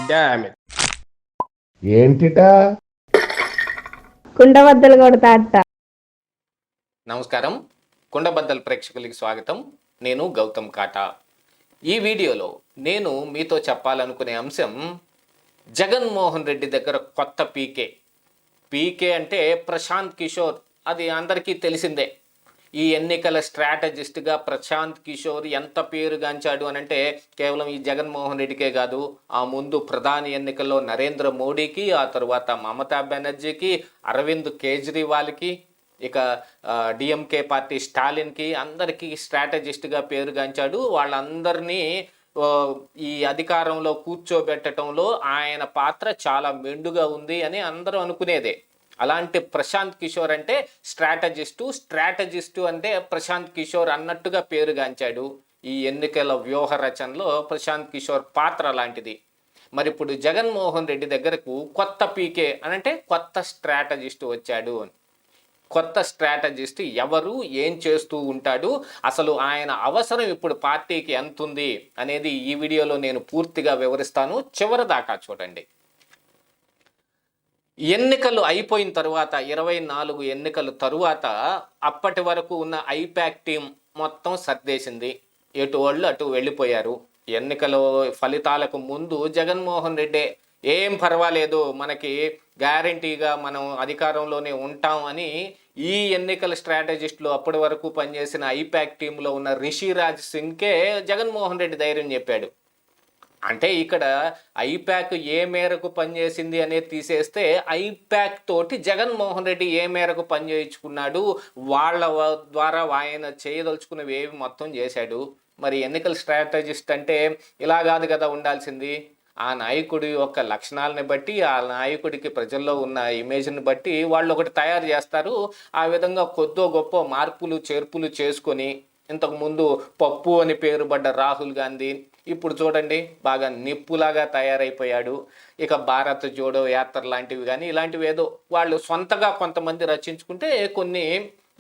Damn it. ఏంటిటా కుండబద్దలు కొడతా అత్త. నమస్కారం, కుండబద్దల్ ప్రేక్షకులకి స్వాగతం. నేను గౌతమ్ కాటా. ఈ వీడియోలో నేను మీతో చెప్పాలనుకునే అంశం జగన్మోహన్ రెడ్డి దగ్గర కొత్త పీకే అంటే ప్రశాంత్ కిషోర్. అది అందరికీ తెలిసిందే. ఈ ఎన్నికల స్ట్రాటజిస్ట్గా ప్రశాంత్ కిషోర్ ఎంత పేరుగాంచాడు అని అంటే కేవలం ఈ జగన్మోహన్ రెడ్డికే కాదు, ఆ ముందు ప్రధాని ఎన్నికల్లో నరేంద్ర మోడీకి, ఆ తర్వాత మమతా బెనర్జీకి, అరవింద్ కేజ్రీవాల్కి, ఇక డిఎంకే పార్టీ స్టాలిన్కి, అందరికీ స్ట్రాటజిస్ట్గా పేరుగాంచాడు. వాళ్ళందరినీ ఈ అధికారంలో కూర్చోబెట్టడంలో ఆయన పాత్ర చాలా మెండుగా ఉంది అని అందరూ అనుకునేదే. అలాంటి ప్రశాంత్ కిషోర్ అంటే స్ట్రాటజిస్టు అంటే ప్రశాంత్ కిషోర్ అన్నట్టుగా పేరుగాంచాడు. ఈ ఎన్నికల వ్యూహ రచనలో ప్రశాంత్ కిషోర్ పాత్ర లాంటిది. మరి ఇప్పుడు జగన్మోహన్ రెడ్డి దగ్గరకు కొత్త పీకే అనంటే కొత్త స్ట్రాటజిస్టు వచ్చాడు. కొత్త స్ట్రాటజిస్ట్ ఎవరు, ఏం చేస్తూ ఉంటాడు, అసలు ఆయన అవసరం ఇప్పుడు పార్టీకి ఎంత ఉంది అనేది ఈ వీడియోలో నేను పూర్తిగా వివరిస్తాను. చివరి దాకా చూడండి. ఎన్నికలు అయిపోయిన తరువాత 24 ఎన్నికల తరువాత అప్పటి వరకు ఉన్న ఐపాక్ టీం మొత్తం సర్దేసింది. ఎటు వాళ్ళు అటు వెళ్ళిపోయారు. ఎన్నికల ఫలితాలకు ముందు జగన్మోహన్ రెడ్డి ఏం పర్వాలేదు, మనకి గ్యారంటీగా మనం అధికారంలోనే ఉంటాం అని ఈ ఎన్నికల స్ట్రాటజిస్టులు అప్పటి వరకు పనిచేసిన ఐపాక్ టీంలో ఉన్న రిషిరాజ్ సింగ్కే జగన్మోహన్ రెడ్డి ధైర్యం చెప్పాడు. అంటే ఇక్కడ ఐపాక్ ఏ మేరకు పనిచేసింది అనేది తీసేస్తే ఐపాక్ తోటి జగన్మోహన్ రెడ్డి ఏ మేరకు పనిచేయించుకున్నాడు, వాళ్ళ ద్వారా ఆయన చేయదలుచుకున్నవి ఏవి మొత్తం చేశాడు. మరి ఎన్నికల స్ట్రాటజిస్ట్ అంటే ఇలా కాదు కదా ఉండాల్సింది. ఆ నాయకుడి యొక్క లక్షణాలని బట్టి, ఆ నాయకుడికి ప్రజల్లో ఉన్న ఇమేజ్ని బట్టి వాళ్ళు ఒకటి తయారు చేస్తారు. ఆ విధంగా కొద్దో గొప్ప మార్పులు చేర్పులు చేసుకొని, ఇంతకుముందు పప్పు అని పేరు పడ్డ రాహుల్ గాంధీ ఇప్పుడు చూడండి బాగా నిప్పులాగా తయారైపోయాడు. ఇక భారత్ జోడో యాత్ర లాంటివి కానీ ఇలాంటివి ఏదో వాళ్ళు సొంతగా కొంతమంది రచించుకుంటే కొన్ని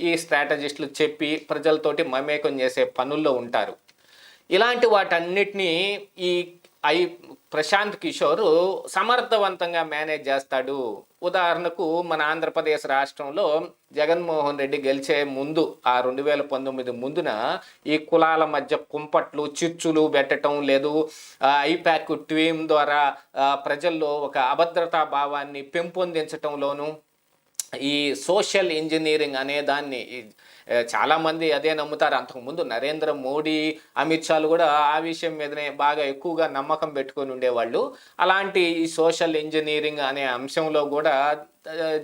ఈ స్ట్రాటజిస్టులు చెప్పి ప్రజలతోటి మమేకం చేసే పనుల్లో ఉంటారు. ఇలాంటి వాటన్నిటినీ ఈ ప్రశాంత్ కిషోర్ సమర్థవంతంగా మేనేజ్ చేస్తాడు. ఉదాహరణకు మన ఆంధ్రప్రదేశ్ రాష్ట్రంలో జగన్మోహన్ రెడ్డి గెలిచే ముందు, ఆ 2019 ముందున ఈ కులాల మధ్య కుంపట్లు చిచ్చులు పెట్టడం లేదు, ఐపాక్ టీమ్ ద్వారా ప్రజల్లో ఒక అభద్రతా భావాన్ని పెంపొందించటంలోనూ, ఈ సోషల్ ఇంజనీరింగ్ అనే దాన్ని చాలామంది అదే నమ్ముతారు. అంతకుముందు నరేంద్ర మోడీ, అమిత్ షాలు కూడా ఆ విషయం మీదనే బాగా ఎక్కువగా నమ్మకం పెట్టుకొని ఉండేవాళ్ళు. అలాంటి ఈ సోషల్ ఇంజనీరింగ్ అనే అంశంలో కూడా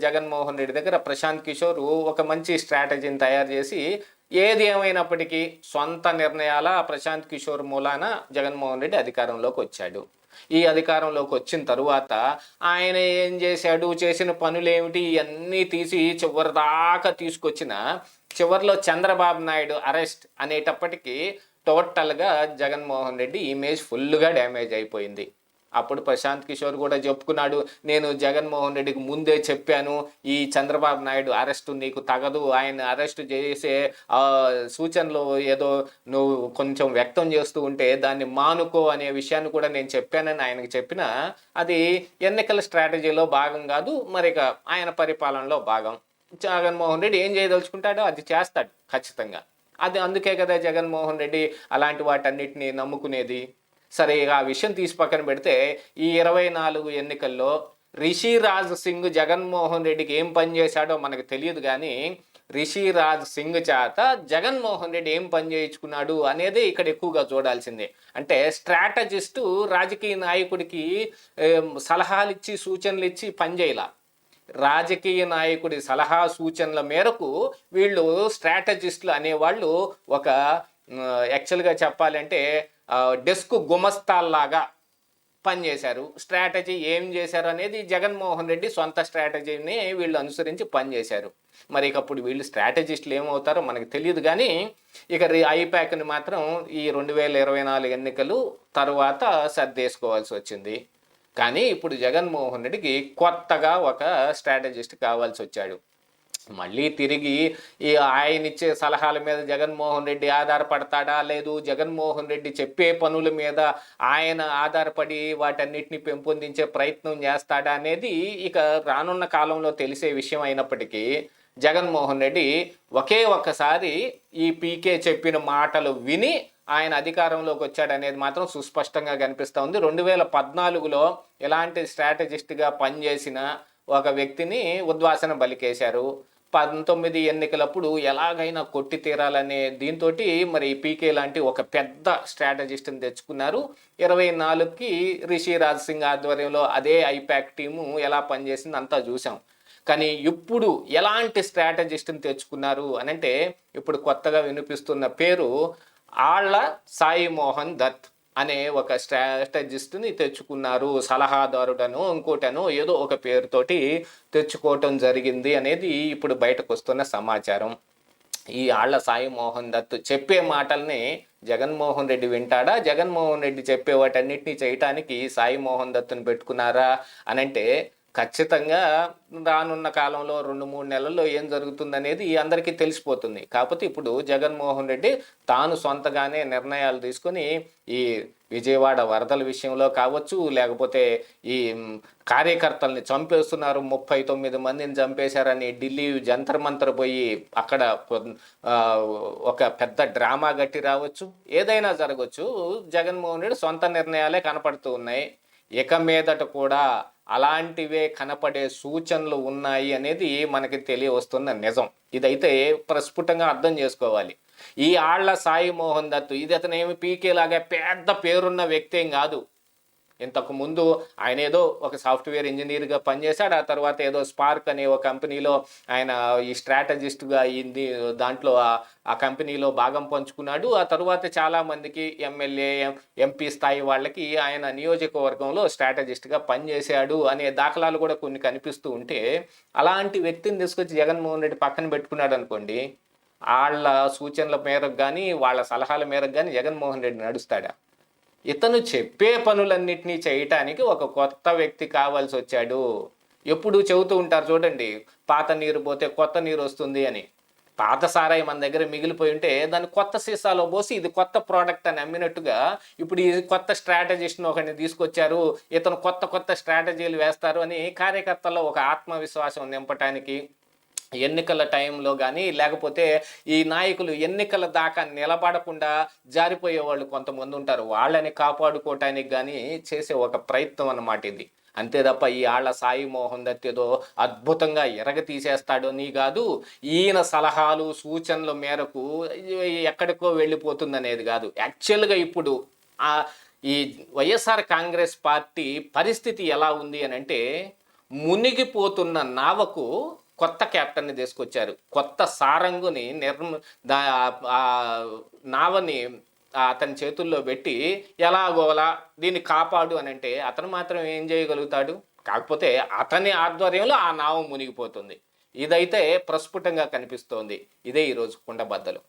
జగన్మోహన్ రెడ్డి దగ్గర ప్రశాంత్ కిషోర్ ఒక మంచి స్ట్రాటజీని తయారు చేసి, ఏది ఏమైనప్పటికీ సొంత నిర్ణయాల ప్రశాంత్ కిషోర్ మూలాన జగన్మోహన్ రెడ్డి అధికారంలోకి వచ్చాడు. ఈ అధికారంలోకి వచ్చిన తరువాత ఆయన ఏం చేశాడు, చేసిన పనులేమిటి, ఇవన్నీ తీసి చివరి దాకా తీసుకొచ్చిన చివరిలో చంద్రబాబు నాయుడు అరెస్ట్ అనేటప్పటికీ టోటల్గా జగన్మోహన్ రెడ్డి ఇమేజ్ ఫుల్గా డ్యామేజ్ అయిపోయింది. అప్పుడు ప్రశాంత్ కిషోర్ కూడా చెప్పుకున్నాడు, నేను జగన్మోహన్ రెడ్డికి ముందే చెప్పాను, ఈ చంద్రబాబు నాయుడు అరెస్టు నీకు తగదు, ఆయన అరెస్టు చేసే సూచనలు ఏదో నువ్వు కొంచెం వ్యక్తం చేస్తూ ఉంటే దాన్ని మానుకో అనే విషయాన్ని కూడా నేను చెప్పానని ఆయనకు చెప్పినా అది ఎన్నికల స్ట్రాటజీలో భాగం కాదు, మరి ఆయన పరిపాలనలో భాగం. జగన్మోహన్ రెడ్డి ఏం చేయదలుచుకుంటాడో అది చేస్తాడు ఖచ్చితంగా. అది అందుకే కదా జగన్మోహన్ రెడ్డి అలాంటి వాటన్నిటిని నమ్ముకునేది. సరే, ఆ విషయం తీసి పక్కన పెడితే ఈ 24 ఎన్నికల్లో రిషిరాజ్ సింగ్ జగన్మోహన్ రెడ్డికి ఏం పని చేశాడో మనకు తెలియదు, కానీ రిషిరాజ్ సింగ్ చేత జగన్మోహన్ రెడ్డి ఏం పని చేయించుకున్నాడు అనేది ఇక్కడ ఎక్కువగా చూడాల్సిందే. అంటే స్ట్రాటజిస్టు రాజకీయ నాయకుడికి సలహాలు ఇచ్చి సూచనలు ఇచ్చి పనిచేయాల. రాజకీయ నాయకుడి సలహా సూచనల మేరకు వీళ్ళు స్ట్రాటజిస్టులు అనేవాళ్ళు ఒక యాక్చువల్గా చెప్పాలంటే డెస్క్ గుమస్తాల్లాగా పనిచేశారు. స్ట్రాటజీ ఏం చేశారు అనేది జగన్మోహన్ రెడ్డి సొంత స్ట్రాటజీని వీళ్ళు అనుసరించి పనిచేశారు. మరి అప్పుడు వీళ్ళు స్ట్రాటజిస్టులు ఏమవుతారో మనకు తెలియదు, కానీ ఇక ఐపాక్ని మాత్రం ఈ 2024 ఎన్నికలు తర్వాత సర్దేసుకోవాల్సి వచ్చింది. కానీ ఇప్పుడు జగన్మోహన్ రెడ్డికి కొత్తగా ఒక స్ట్రాటజిస్ట్ కావాల్సి వచ్చాడు. మళ్ళీ తిరిగి ఈ ఆయన ఇచ్చే సలహాల మీద జగన్మోహన్ రెడ్డి ఆధారపడతాడా, లేదు జగన్మోహన్ రెడ్డి చెప్పే పనుల మీద ఆయన ఆధారపడి వాటన్నిటిని పెంపొందించే ప్రయత్నం చేస్తాడా అనేది ఇక రానున్న కాలంలో తెలిసే విషయం అయినప్పటికీ, జగన్మోహన్ రెడ్డి ఒకే ఒక్కసారి ఈ పీకే చెప్పిన మాటలు విని ఆయన అధికారంలోకి వచ్చాడనేది మాత్రం సుస్పష్టంగా కనిపిస్తూ ఉంది. 2014లో ఎలాంటి స్ట్రాటజిస్ట్గా పనిచేసిన ఒక వ్యక్తిని ఉద్వాసన బలికేశారు. 19 ఎన్నికలప్పుడు ఎలాగైనా కొట్టి తీరాలనే దీంతో మరి పీకే లాంటి ఒక పెద్ద స్ట్రాటజిస్ట్ని తెచ్చుకున్నారు. 24కి రిషి రాజ్ సింగ్ ఆధ్వర్యంలో అదే ఐపాక్ టీము ఎలా పనిచేసింది అంతా చూసాం. కానీ ఇప్పుడు ఎలాంటి స్ట్రాటజిస్ట్ని తెచ్చుకున్నారు అనంటే, ఇప్పుడు కొత్తగా వినిపిస్తున్న పేరు ఆళ్ల సాయి మోహన్ దత్ అనే ఒక స్ట్రాటజిస్ట్ని తెచ్చుకున్నారు. సలహాదారుడను ఇంకోటను ఏదో ఒక పేరుతోటి తెచ్చుకోవటం జరిగింది అనేది ఇప్పుడు బయటకు వస్తున్న సమాచారం. ఈ ఆళ్ల సాయి మోహన్ దత్ చెప్పే మాటల్ని జగన్మోహన్ రెడ్డి వింటాడా, జగన్మోహన్ రెడ్డి చెప్పే వాటన్నిటిని చేయటానికి సాయి మోహన్ దత్తుని పెట్టుకున్నారా అనంటే, ఖచ్చితంగా రానున్న కాలంలో 2-3 నెలల్లో ఏం జరుగుతుందనేది అందరికీ తెలిసిపోతుంది. కాకపోతే ఇప్పుడు జగన్మోహన్ రెడ్డి తాను సొంతగానే నిర్ణయాలు తీసుకొని ఈ విజయవాడ వరదల విషయంలో కావచ్చు, లేకపోతే ఈ కార్యకర్తల్ని చంపేస్తున్నారు, 39 మందిని చంపేశారని ఢిల్లీ జంతర్ మంతర్ పోయి అక్కడ ఒక పెద్ద డ్రామా గట్టి రావచ్చు, ఏదైనా జరగవచ్చు. జగన్మోహన్ రెడ్డి సొంత నిర్ణయాలే కనపడుతూ ఉన్నాయి. ఇక మీదట కూడా అలాంటివే కనపడే సూచనలు ఉన్నాయి అనేది మనకి తెలియవస్తున్న నిజం. ఇదైతే ప్రస్ఫుటంగా అర్థం చేసుకోవాలి. ఈ ఆళ్ల సాయి మోహన్ దత్ ఇది అతనేమి పీకే లాగా పెద్ద పేరున్న వ్యక్తి ఏం కాదు. ఇంతకు ముందు ఆయన ఏదో ఒక సాఫ్ట్వేర్ ఇంజనీర్గా పనిచేశాడు. ఆ తర్వాత ఏదో స్పార్క్ అనే ఒక కంపెనీలో ఆయన ఈ స్ట్రాటజిస్ట్గా అయింది. దాంట్లో ఆ కంపెనీలో భాగం పంచుకున్నాడు. ఆ తర్వాత చాలామందికి ఎమ్మెల్యే ఎంపీ స్థాయి వాళ్ళకి ఆయన నియోజకవర్గంలో స్ట్రాటజిస్ట్గా పనిచేశాడు అనే దాఖలాలు కూడా కొన్ని కనిపిస్తూ ఉంటే, అలాంటి వ్యక్తిని తీసుకొచ్చి జగన్మోహన్ రెడ్డి పక్కన పెట్టుకున్నాడు అనుకోండి, వాళ్ళ సూచనల మేరకు కానీ వాళ్ళ సలహాల మేరకు కానీ జగన్మోహన్ రెడ్డి నడుస్తాడా? ఇతను చెప్పే పనులన్నిటినీ చేయటానికి ఒక కొత్త వ్యక్తి కావాల్సి వచ్చాడు. ఎప్పుడు చెబుతూ ఉంటారు చూడండి, పాత నీరు పోతే కొత్త నీరు వస్తుంది అని. పాత సారాయి మన దగ్గర మిగిలిపోయి ఉంటే దాన్ని కొత్త సీసాలో పోసి ఇది కొత్త ప్రోడక్ట్ అని అమ్మినట్టుగా ఇప్పుడు ఈ కొత్త స్ట్రాటజిస్ట్ని ఒకరిని తీసుకొచ్చారు, ఇతను కొత్త కొత్త స్ట్రాటజీలు వేస్తారు అని కార్యకర్తల్లో ఒక ఆత్మవిశ్వాసం నింపటానికి, ఎన్నికల టైంలో కానీ లేకపోతే ఈ నాయకులు ఎన్నికల దాకా నిలబడకుండా జారిపోయే వాళ్ళు కొంతమంది ఉంటారు, వాళ్ళని కాపాడుకోవటానికి కానీ చేసే ఒక ప్రయత్నం అన్నమాట ఇది. అంతే తప్ప ఈ ఆళ్ల సాయి మోహన్ దత్ ఏదో అద్భుతంగా ఎరగ తీసేస్తాడు అని కాదు, ఈయన సలహాలు సూచనల మేరకు ఎక్కడికో వెళ్ళిపోతుందనేది కాదు. యాక్చువల్గా ఇప్పుడు ఈ వైఎస్ఆర్ కాంగ్రెస్ పార్టీ పరిస్థితి ఎలా ఉంది అని అంటే, మునిగిపోతున్న నావకు కొత్త క్యాప్టెన్ని తీసుకొచ్చారు. కొత్త సారంగుని నావని అతని చేతుల్లో పెట్టి ఎలాగోలా దీన్ని కాపాడు అని అంటే అతను మాత్రం ఏం చేయగలుగుతాడు? కాకపోతే అతని ఆధ్వర్యంలో ఆ నావ మునిగిపోతుంది. ఇదైతే ప్రస్ఫుటంగా కనిపిస్తోంది. ఇదే ఈరోజు కుండబద్దలు.